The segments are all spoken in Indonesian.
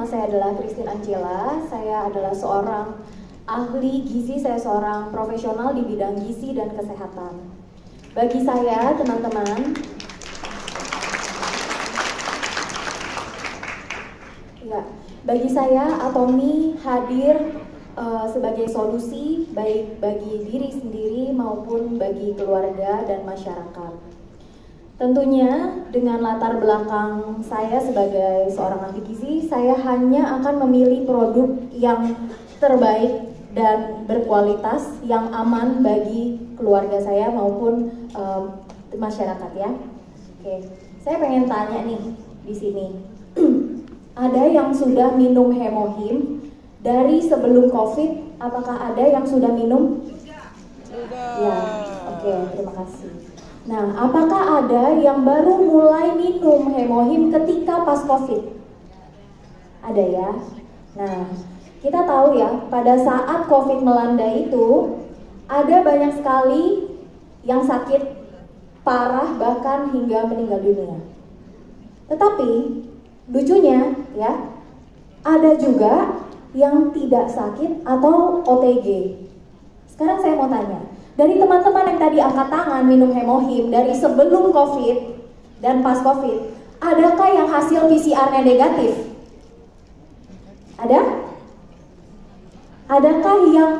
nama saya adalah Christine Ancela. Saya adalah seorang ahli gizi, saya seorang profesional di bidang gizi dan kesehatan. Bagi saya, teman-teman, bagi saya Atomi hadir sebagai solusi baik bagi diri sendiri maupun bagi keluarga dan masyarakat. Tentunya dengan latar belakang saya sebagai seorang ahli gizi, saya hanya akan memilih produk yang terbaik dan berkualitas yang aman bagi keluarga saya maupun masyarakat ya. Oke, saya pengen tanya nih di sini. Ada yang sudah minum Hemohim dari sebelum COVID? Apakah ada yang sudah minum? Sudah. Ya, oke, terima kasih. Nah, apakah ada yang baru mulai minum Hemohim ketika pas COVID? Ada ya. Nah, kita tahu ya, pada saat COVID melanda itu ada banyak sekali yang sakit parah bahkan hingga meninggal dunia. Tetapi lucunya ya, ada juga yang tidak sakit atau OTG. Sekarang saya mau tanya, dari teman-teman yang tadi angkat tangan minum Hemohim dari sebelum COVID dan pas COVID, adakah yang hasil PCR-nya negatif? Ada? Adakah yang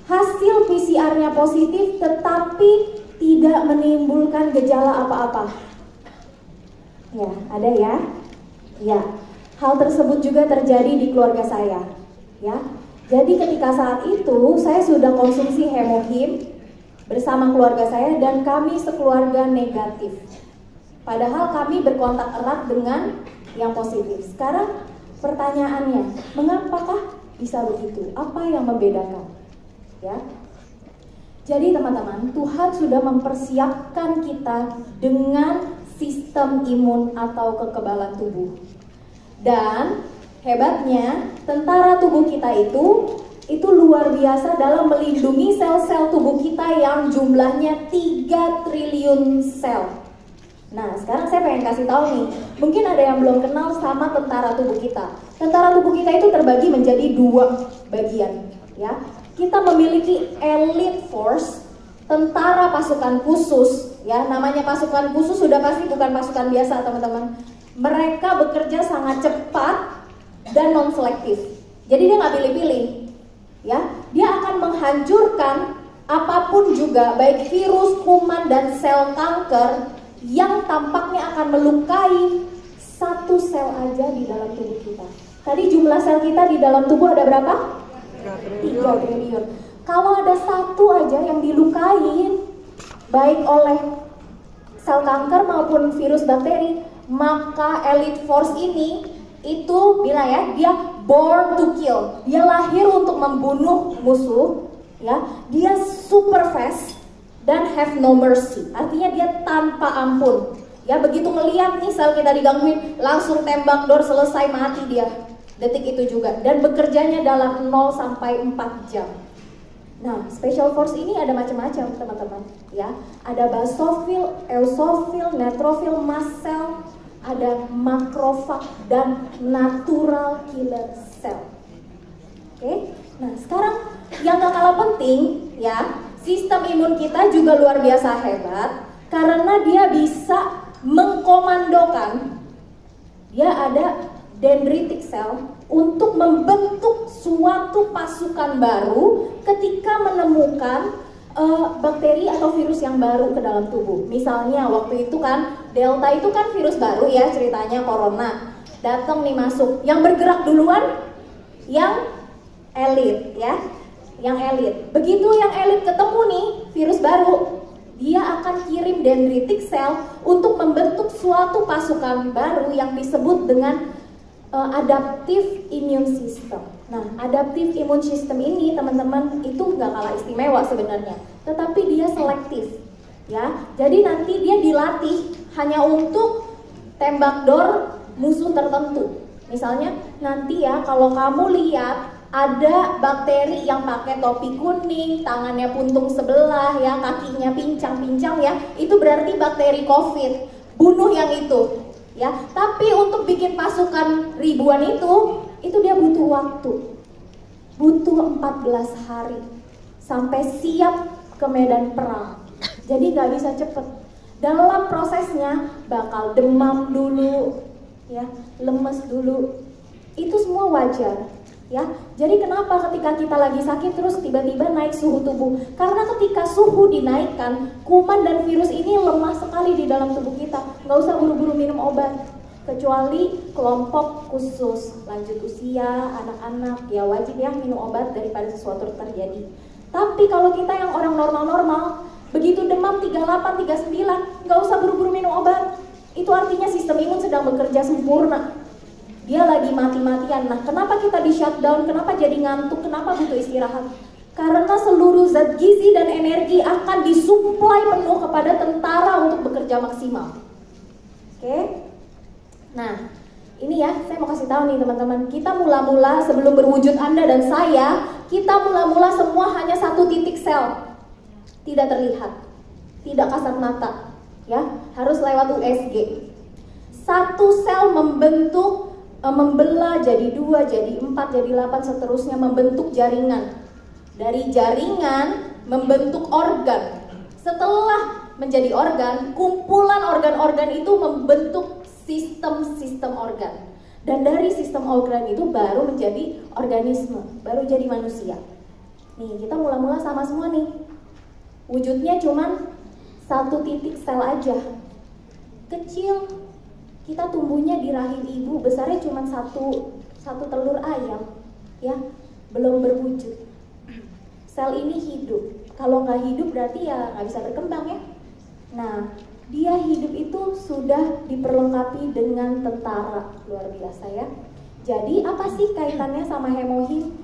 hasil PCR-nya positif tetapi tidak menimbulkan gejala apa-apa? Ya, ada ya? Ya, hal tersebut juga terjadi di keluarga saya. Ya, jadi ketika saat itu saya sudah konsumsi Hemohim bersama keluarga saya dan kami sekeluarga negatif. Padahal kami berkontak erat dengan yang positif. Sekarang pertanyaannya, mengapakah bisa begitu? Apa yang membedakan? Ya. Jadi teman-teman, Tuhan sudah mempersiapkan kita dengan sistem imun atau kekebalan tubuh. Dan hebatnya, tentara tubuh kita itu luar biasa dalam melindungi sel-sel tubuh kita yang jumlahnya 3 triliun sel. Nah, sekarang saya pengen kasih tahu nih, mungkin ada yang belum kenal sama tentara tubuh kita. Tentara tubuh kita itu terbagi menjadi 2 bagian, ya. Kita memiliki elite force, tentara pasukan khusus, ya. Namanya pasukan khusus sudah pasti bukan pasukan biasa, teman-teman. Mereka bekerja sangat cepat dan non-selektif. Jadi dia nggak pilih-pilih. Ya, dia akan menghancurkan apapun juga, baik virus, kuman, dan sel kanker yang tampaknya akan melukai satu sel aja di dalam tubuh kita. Tadi jumlah sel kita di dalam tubuh ada berapa? 3 triliun. Kalau ada satu aja yang dilukain, baik oleh sel kanker maupun virus bakteri, maka elite force ini itu bilang ya, dia born to kill, dia lahir untuk membunuh musuh, ya, dia super fast dan have no mercy, artinya dia tanpa ampun, ya. Begitu ngeliat nih sel kita digangguin, langsung tembak dor, selesai, mati dia detik itu juga, dan bekerjanya dalam 0 sampai 4 jam. Nah, special force ini ada macam-macam teman-teman, ya. Ada basofil, eosofil, neutrofil, mast cell, ada makrofag dan natural killer cell. Oke, nah sekarang yang gak kalah penting ya, sistem imun kita juga luar biasa hebat karena dia bisa mengkomandokan, dia ada dendritic cell untuk membentuk suatu pasukan baru ketika menemukan bakteri atau virus yang baru ke dalam tubuh. Misalnya waktu itu kan Delta itu kan virus baru ya, ceritanya corona. Datang nih masuk, yang bergerak duluan yang elit ya, yang elit. Begitu yang elit ketemu nih virus baru, dia akan kirim dendritic cell untuk membentuk suatu pasukan baru yang disebut dengan adaptive immune system. Nah, adaptive immune system ini teman-teman itu nggak kalah istimewa sebenarnya, tetapi dia selektif, ya. Jadi nanti dia dilatih hanya untuk tembak dor musuh tertentu. Misalnya nanti ya, kalau kamu lihat ada bakteri yang pakai topi kuning, tangannya puntung sebelah, ya, kakinya pincang-pincang, ya, itu berarti bakteri COVID. Bunuh yang itu. Ya, tapi untuk bikin pasukan ribuan itu itu dia butuh waktu. Butuh 14 hari sampai siap ke medan perang. Jadi nggak bisa cepet. Dalam prosesnya bakal demam dulu, ya, lemes dulu. Itu semua wajar, ya. Jadi kenapa ketika kita lagi sakit terus tiba-tiba naik suhu tubuh? Karena ketika suhu dinaikkan, kuman dan virus ini lemah sekali di dalam tubuh kita. Nggak usah buru-buru minum obat. Kecuali kelompok khusus, lanjut usia, anak-anak, ya wajib ya minum obat daripada sesuatu terjadi. Tapi kalau kita yang orang normal-normal, begitu demam 38, 39, nggak usah buru-buru minum obat. Itu artinya sistem imun sedang bekerja sempurna. Dia lagi mati-matian. Nah, kenapa kita di shutdown? Kenapa jadi ngantuk? Kenapa butuh istirahat? Karena seluruh zat gizi dan energi akan disuplai penuh kepada tentara untuk bekerja maksimal. Oke? Nah, ini ya, saya mau kasih tahu nih teman-teman. Kita mula-mula sebelum berwujud Anda dan saya, kita mula-mula semua hanya satu titik sel. Tidak terlihat, tidak kasat mata, ya, harus lewat USG. Satu sel membentuk, membelah jadi 2, jadi 4, jadi 8, seterusnya membentuk jaringan. Dari jaringan membentuk organ. Setelah menjadi organ, kumpulan organ-organ itu membentuk sistem-sistem organ. Dan dari sistem organ itu baru menjadi organisme, baru jadi manusia. Nih, kita mula-mula sama semua nih. Wujudnya cuman satu titik sel aja. Kecil, kita tumbuhnya di rahim ibu, besarnya cuma satu telur ayam, ya, belum berwujud. Sel ini hidup. Kalau nggak hidup berarti ya nggak bisa berkembang ya. Nah, dia hidup itu sudah diperlengkapi dengan tentara, luar biasa ya. Jadi apa sih kaitannya sama hemohim?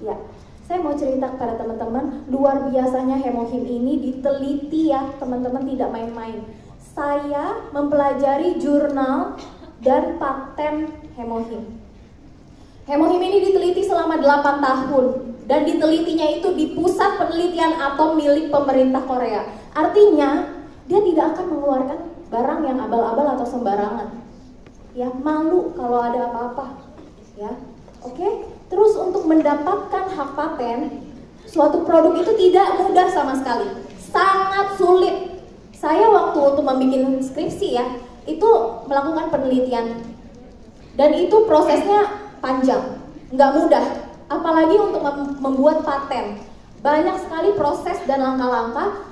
Ya, saya mau cerita kepada teman-teman, luar biasanya hemohim ini diteliti ya teman-teman, tidak main-main. Saya mempelajari jurnal dan paten hemohim. Hemohim ini diteliti selama 8 tahun dan ditelitinya itu di Pusat Penelitian Atom milik pemerintah Korea. Artinya dia tidak akan mengeluarkan barang yang abal-abal atau sembarangan. Ya, malu kalau ada apa-apa. Ya, oke. Terus untuk mendapatkan hak paten, suatu produk itu tidak mudah sama sekali. Sangat sulit. Saya waktu untuk membuat skripsi ya, itu melakukan penelitian. Dan itu prosesnya panjang, nggak mudah. Apalagi untuk membuat paten. Banyak sekali proses dan langkah-langkah.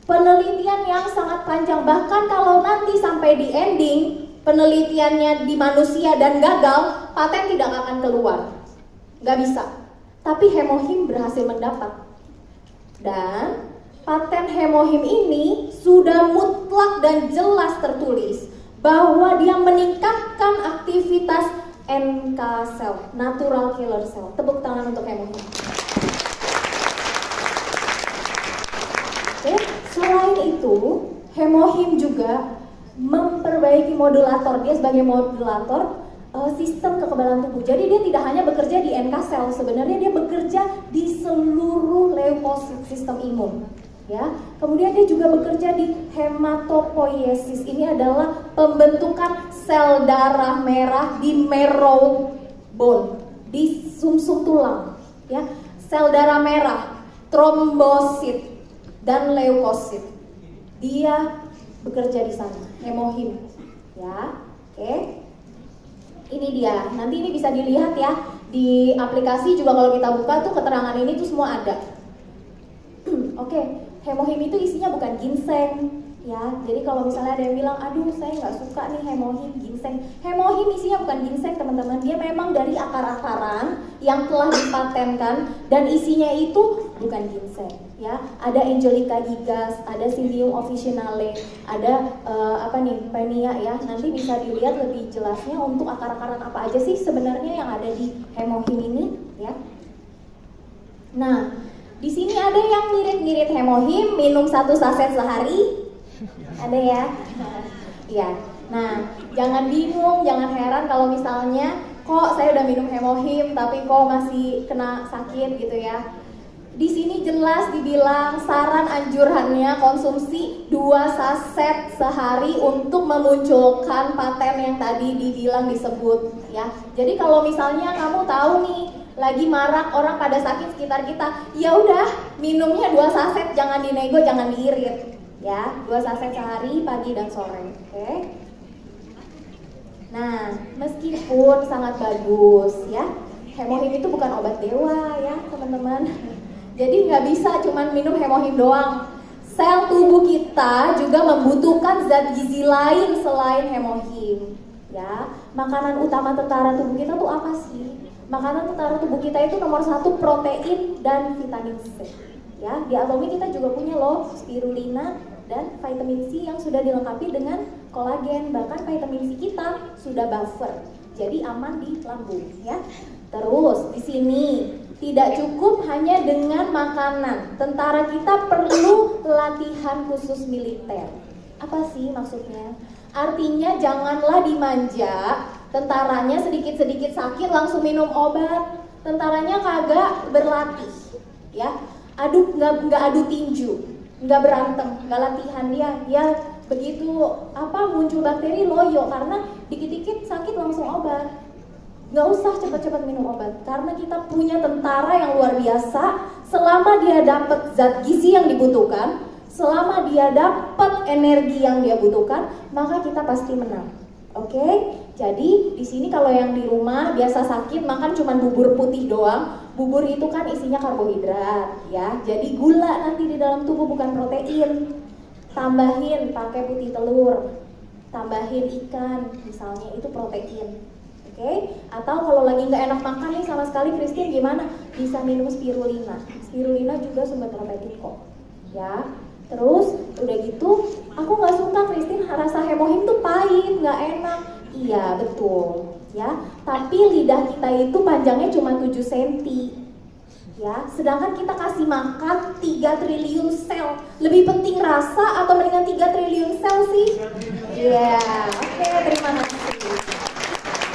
Penelitian yang sangat panjang, bahkan kalau nanti sampai di ending penelitiannya di manusia dan gagal, paten tidak akan keluar, nggak bisa. Tapi hemohim berhasil mendapat, dan paten hemohim ini sudah mutlak dan jelas tertulis bahwa dia meningkatkan aktivitas NK cell, natural killer cell. Tepuk tangan untuk hemohim. Oke. Selain itu, hemohim juga memperbaiki modulator. Dia sebagai modulator sistem kekebalan tubuh. Jadi dia tidak hanya bekerja di NK sel, sebenarnya dia bekerja di seluruh leukosit, sistem imun. Ya, kemudian dia juga bekerja di hematopoiesis. Ini adalah pembentukan sel darah merah di marrow bone, di sumsum tulang. Ya, sel darah merah, trombosit dan leukosit, dia bekerja di sana, hemohim, ya, oke. Ini dia, nanti ini bisa dilihat ya di aplikasi juga, kalau kita buka tuh keterangan ini tuh semua ada. Oke, hemohim itu isinya bukan ginseng, ya. Jadi kalau misalnya ada yang bilang, aduh saya nggak suka nih hemohim ginseng. Hemohim isinya bukan ginseng teman-teman, dia memang dari akar-akaran yang telah dipatenkan dan isinya itu bukan ginseng. Ya, ada Angelica gigas, ada Psyllium officinale, ada Penia ya. Nanti bisa dilihat lebih jelasnya untuk akar-akaran apa aja sih sebenarnya yang ada di hemohim ini, ya. Nah, di sini ada yang ngirit-ngirit hemohim, minum 1 saset sehari, ada ya. Ya, nah jangan bingung, jangan heran kalau misalnya kok saya udah minum hemohim tapi kok masih kena sakit gitu ya. Di sini jelas dibilang saran anjurannya konsumsi 2 saset sehari untuk memunculkan paten yang tadi dibilang disebut ya. Jadi kalau misalnya kamu tahu nih lagi marak orang pada sakit sekitar kita, ya udah minumnya 2 saset, jangan dinego, jangan diirit ya. 2 saset sehari pagi dan sore. Oke. Nah, meskipun sangat bagus ya, hemohim itu bukan obat dewa ya teman-teman. Jadi nggak bisa cuman minum hemohim doang. Sel tubuh kita juga membutuhkan zat gizi lain selain hemohim. Ya, makanan utama tentara tubuh kita tuh apa sih? Makanan tentara tubuh kita itu nomor 1 protein dan vitamin C. Ya, di Atomi kita juga punya loh spirulina dan vitamin C yang sudah dilengkapi dengan kolagen. Bahkan vitamin C kita sudah buffer, jadi aman di lambung. Ya, terus di sini tidak cukup hanya dengan makanan. Tentara kita perlu latihan khusus militer. Apa sih maksudnya? Artinya janganlah dimanja. Tentaranya sedikit-sedikit sakit langsung minum obat. Tentaranya kagak berlatih, ya. Nggak adu tinju, nggak berantem, nggak latihan dia begitu muncul bakteri loyo karena dikit-dikit sakit langsung obat. Nggak usah cepat-cepat minum obat karena kita punya tentara yang luar biasa. Selama dia dapat zat gizi yang dibutuhkan, selama dia dapat energi yang dia butuhkan, maka kita pasti menang. Oke? Jadi di sini kalau yang di rumah biasa sakit makan cuma bubur putih doang. Bubur itu kan isinya karbohidrat ya. Jadi gula nanti di dalam tubuh bukan protein. Tambahin pakai putih telur, tambahin ikan misalnya, itu protein. Oke, atau kalau lagi nggak enak makan nih sama sekali, Christine gimana? Bisa minum spirulina. Spirulina juga sumber protein kok. Ya, terus udah gitu, aku nggak suka Christine rasa hemohim tuh pahit, nggak enak. Iya betul, ya. Tapi lidah kita itu panjangnya cuma 7 cm. Ya, sedangkan kita kasih makan 3 triliun sel. Lebih penting rasa atau mendingan 3 triliun sel sih? Iya, oke, terima kasih.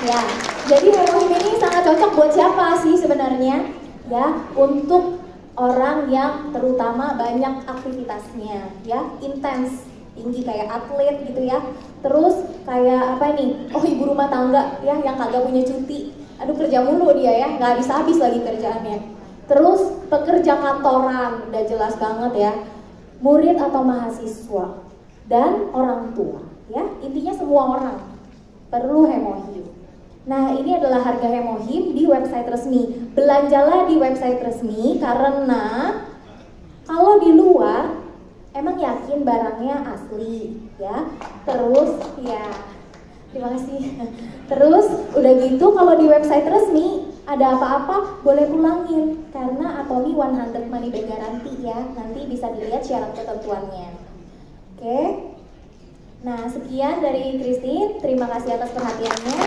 Ya, jadi hemohim ini sangat cocok buat siapa sih sebenarnya? Ya, untuk orang yang terutama banyak aktivitasnya, ya, intens, tinggi kayak atlet gitu ya. Terus kayak apa nih? Oh, ibu rumah tangga ya yang kagak punya cuti. Aduh, kerja mulu dia ya, nggak habis-habis lagi kerjaannya. Terus pekerja kantoran, udah jelas banget ya. Murid atau mahasiswa dan orang tua, ya. Intinya semua orang perlu hemohim. Nah, ini adalah harga hemohim di website resmi. Belanjalah di website resmi karena kalau di luar emang yakin barangnya asli, ya. Terus ya, terima kasih. Terus udah gitu kalau di website resmi ada apa-apa boleh pulangin karena Atomi 100 money back guarantee ya. Nanti bisa dilihat syarat ketentuannya. Oke. Nah, sekian dari Christine. Terima kasih atas perhatiannya.